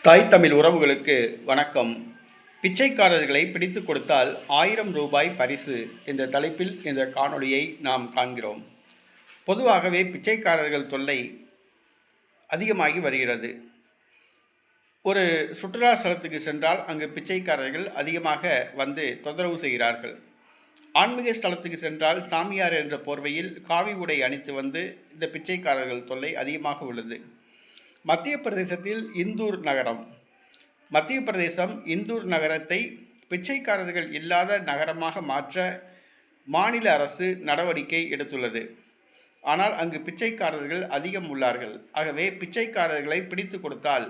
தாய் தமிழ் உறவுகளுக்கு வணக்கம். பிச்சைக்காரர்களை பிடித்து கொடுத்தால் 1000 ரூபாய் பரிசு என்ற தலைப்பில் இந்த காணொளியை நாம் காண்கிறோம். பொதுவாகவே பிச்சைக்காரர்கள் தொல்லை அதிகமாகி வருகிறது. ஒரு சுற்றுலா ஸ்தலத்துக்கு சென்றால் அங்கு பிச்சைக்காரர்கள் அதிகமாக வந்து தொந்தரவு செய்கிறார்கள். ஆன்மீக ஸ்தலத்துக்கு சென்றால் சாமியார் என்ற போர்வையில் காவி உடை அணித்து வந்து இந்த பிச்சைக்காரர்கள் தொல்லை அதிகமாக உள்ளது. மத்திய பிரதேசத்தில் இந்தூர் நகரம். மத்திய பிரதேசம் இந்தூர் நகரத்தை பிச்சைக்காரர்கள் இல்லாத நகரமாக மாற்ற மாநில அரசு நடவடிக்கை எடுத்துள்ளது. ஆனால் அங்கு பிச்சைக்காரர்கள் அதிகம் உள்ளார்கள். ஆகவே பிச்சைக்காரர்களை பிடித்து கொடுத்தால்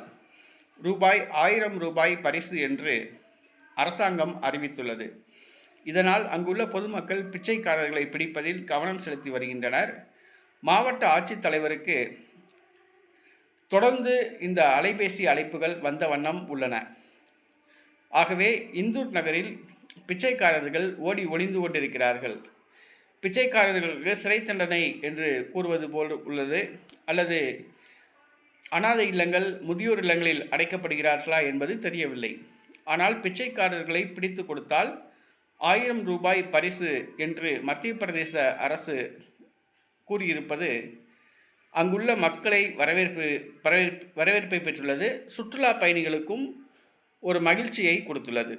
ரூபாய் 1000 ரூபாய் பரிசு என்று அரசாங்கம் அறிவித்துள்ளது. இதனால் அங்குள்ள பொதுமக்கள் பிச்சைக்காரர்களை பிடிப்பதில் கவனம் செலுத்தி வருகின்றனர். மாவட்ட ஆட்சித்தலைவருக்கு தொடர்ந்து இந்த அலைபேசி அழைப்புகள் வந்த வண்ணம் உள்ளன. ஆகவே இந்தூர் நகரில் பிச்சைக்காரர்கள் ஓடி ஒளிந்து கொண்டிருக்கிறார்கள். பிச்சைக்காரர்களுக்கு சிறை தண்டனை என்று கூறுவது போல் உள்ளது. அல்லது அனாதை இல்லங்கள், முதியோர் இல்லங்களில் அடைக்கப்படுகிறார்களா என்பது தெரியவில்லை. ஆனால் பிச்சைக்காரர்களை பிடித்து கொடுத்தால் 1000 ரூபாய் பரிசு என்று மத்திய பிரதேச அரசு கூறியிருப்பது அங்குள்ள மக்களை வரவேற்பை பெற்றுள்ளது. சுற்றுலா பயணிகளுக்கும் ஒரு மகிழ்ச்சியை கொடுத்துள்ளது.